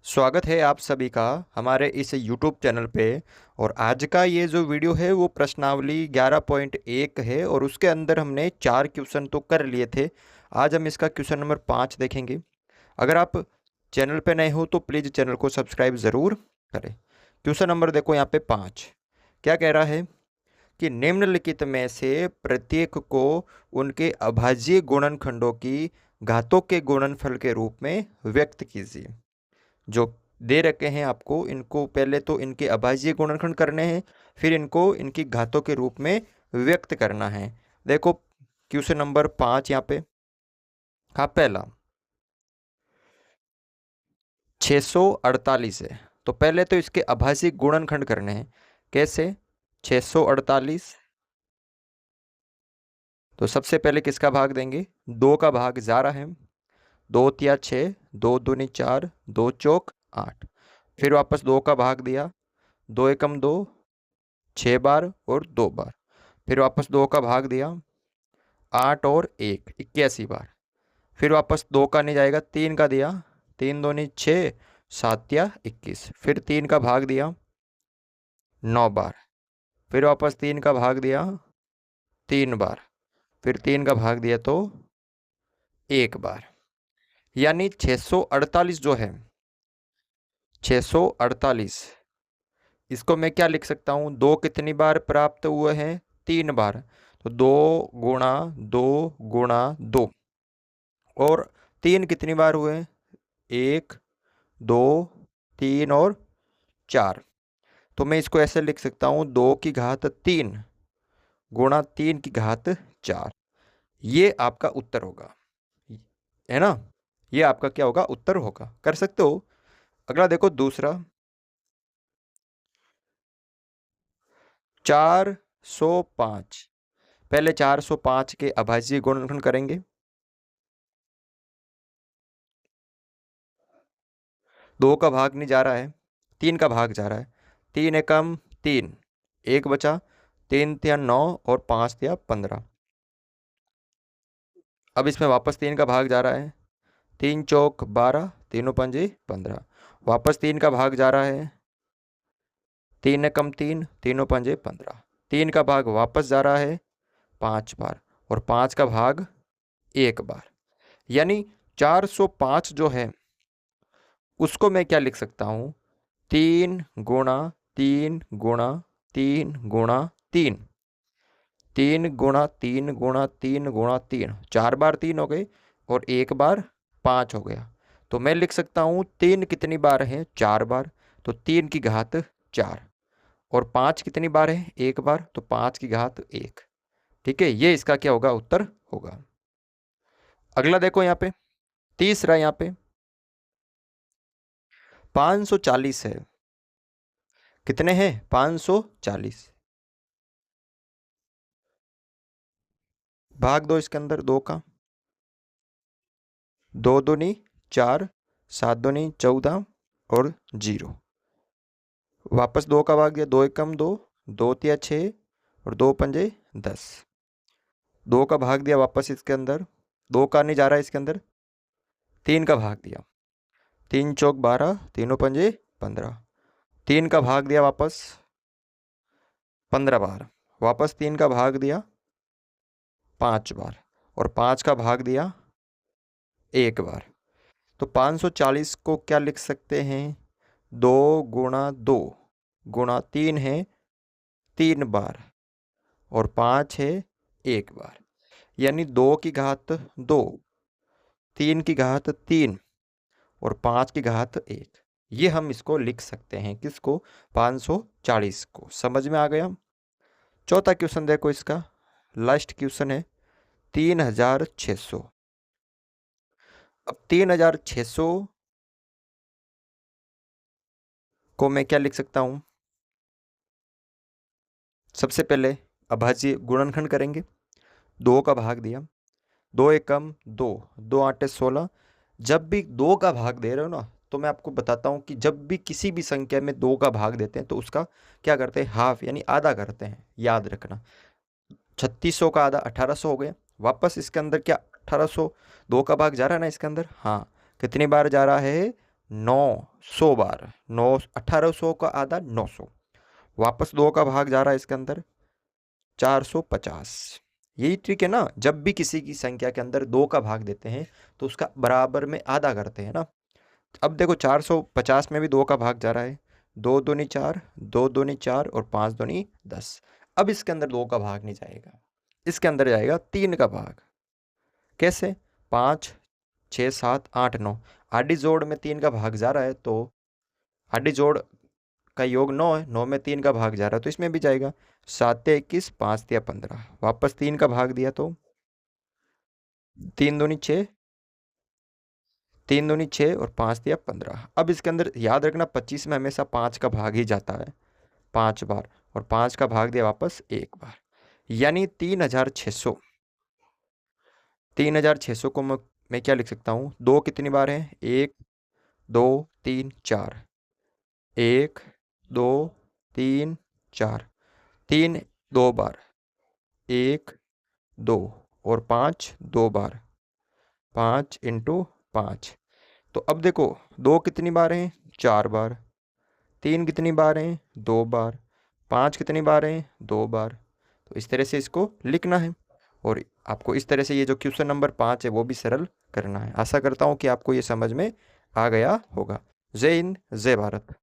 स्वागत है आप सभी का हमारे इस YouTube चैनल पे। और आज का ये जो वीडियो है वो प्रश्नावली 11.1 है और उसके अंदर हमने 4 क्वेश्चन तो कर लिए थे। आज हम इसका क्वेश्चन नंबर 5 देखेंगे। अगर आप चैनल पे नए हो तो प्लीज़ चैनल को सब्सक्राइब ज़रूर करें। क्वेश्चन नंबर देखो यहाँ पे 5 क्या कह रहा है कि निम्नलिखित में से प्रत्येक को उनके अभाज्य गुणनखंडों की घातों के गुणनफल के रूप में व्यक्त कीजिए। जो दे रखे हैं आपको, इनको पहले तो इनके अभाज्य गुणनखंड करने हैं, फिर इनको इनकी घातों के रूप में व्यक्त करना है। देखो क्वेश्चन नंबर 5 यहाँ पे। हाँ, पहला 648 है, तो पहले तो इसके अभाज्य गुणनखंड करने हैं। कैसे? 648, तो सबसे पहले किसका भाग देंगे? 2 का भाग जा रहा है। 2 तिया 6, 2 दूनी 4, 2 चौक 8। फिर वापस 2 का भाग दिया, 2 एकम 2, 6 बार और 2 बार। फिर वापस 2 का भाग दिया, 8 और 1 81 बार। फिर वापस 2 का नहीं जाएगा, 3 का दिया, 3 दूनी 6, 7 या 21। फिर 3 का भाग दिया 9 बार। फिर वापस 3 का भाग दिया 3 बार। फिर 3 का भाग दिया तो 1 बार। यानी 648 जो है, 648, इसको मैं क्या लिख सकता हूँ? 2 कितनी बार प्राप्त हुए हैं? 3 बार। तो 2 गुणा 2 गुणा 2। और 3 कितनी बार हुए? 1, 2, 3 और 4। तो मैं इसको ऐसे लिख सकता हूँ, 2 की घात 3 गुणा 3 की घात 4। ये आपका उत्तर होगा, है ना? ये आपका क्या होगा? उत्तर होगा। कर सकते हो। अगला देखो, दूसरा 405। पहले 405 के अभाज्य गुणनखंड करेंगे। 2 का भाग नहीं जा रहा है, 3 का भाग जा रहा है। 3 एकम 3, 1 बचा। 3 तिया 9 और 5 तिया 15। अब इसमें वापस 3 का भाग जा रहा है। 3 चौक 12, तीनों पंजे 15। वापस 3 का भाग जा रहा है। 3 एकम 3, तीनों पंजे 15। 3 का भाग वापस जा रहा है 5 बार, और 5 का भाग 1 बार। यानी 405 जो है उसको मैं क्या लिख सकता हूँ? 3 गुणा 3 गुणा 3 गुणा 3। 3 गुणा 3 गुणा 3 गुणा 3, 4 बार 3 हो गए और 1 बार 5 हो गया। तो मैं लिख सकता हूँ 3 कितनी बार है? 4 बार। तो 3 की घात 4। और 5 कितनी बार है? 1 बार। तो 5 की घात 1। ठीक है, ये इसका क्या होगा? उत्तर होगा। अगला देखो यहाँ पे, तीसरा यहाँ पे 540 है। कितने हैं? 540। भाग दो इसके अंदर 2 का। 2 दूनी 4, 7 दूनी 14 और 0। वापस 2 का भाग दिया, 2 एकम 2, 2 तिया 6 और 2 पंजे 10। 2 का भाग दिया वापस इसके अंदर, 2 का नहीं जा रहा है इसके अंदर। 3 का भाग दिया, 3 चौक 12, तीनों पंजे 15। 3 का भाग दिया वापस 15 बार। वापस 3 का भाग दिया 5 बार, और 5 का भाग दिया 1 बार। तो 540 को क्या लिख सकते हैं? 2 गुणा 2 गुणा 3 है 3 बार, और 5 है 1 बार। यानी 2 की घात 2, 3 की घात 3 और 5 की घात 1। ये हम इसको लिख सकते हैं। किसको? 540 को। समझ में आ गया? चौथा क्वेश्चन देखो, इसका लास्ट क्वेश्चन है 3600। अब 3600 को मैं क्या लिख सकता हूं? सबसे पहले अभाज्य गुणनखंड करेंगे। 2 का भाग दिया, 2 एकम 2, 2 आठे 16। जब भी 2 का भाग दे रहे हो ना, तो मैं आपको बताता हूँ कि जब भी किसी भी संख्या में 2 का भाग देते हैं तो उसका क्या करते हैं? हाफ यानी आधा करते हैं। याद रखना, 3600 का आधा 1800 हो गया। वापस इसके अंदर क्या 1800 2 का भाग जा रहा है ना इसके अंदर? हाँ। कितनी बार जा रहा है? 900 बार। 1800 का आधा 900। वापस 2 का भाग जा रहा है इसके अंदर 450। यही ट्रिक है ना, जब भी किसी की संख्या के अंदर 2 का भाग देते हैं तो उसका बराबर में आधा करते हैं ना। अब देखो 450 में भी 2 का भाग जा रहा है, 2 दूनी 4, 2 दूनी 4 और 5 दूनी 10। अब इसके अंदर 2 का भाग नहीं जाएगा, इसके अंदर जाएगा 3 का भाग। कैसे? 5, 6, 7, 8, 9। आडी जोड़ में 3 का भाग जा रहा है तो आडी जोड़ का योग 9 है, 9 में 3 का भाग जा रहा है तो इसमें भी जाएगा। 7 या 21, 5 या 15। वापस 3 का भाग दिया तो 3 दूनी 6, 3 दूनी 6 और 5 दिया 15। अब इसके अंदर याद रखना 25 में हमेशा 5 का भाग ही जाता है 5 बार, और 5 का भाग दिया वापस 1 बार, यानी 3600। 3600 को मैं क्या लिख सकता हूँ? 2 कितनी बार है? 1, 2, 3, 4। 1, 2, 3, 4। 3 2 बार, 1, 2 और 5 2 बार, 5 इंटू 5। तो अब देखो 2 कितनी बार हैं? 4 बार। 3 कितनी बार हैं? 2 बार। 5 कितनी बार हैं? 2 बार। तो इस तरह से इसको लिखना है, और आपको इस तरह से ये जो क्वेश्चन नंबर 5 है वो भी सरल करना है। आशा करता हूँ कि आपको ये समझ में आ गया होगा। जय हिंद, जय भारत।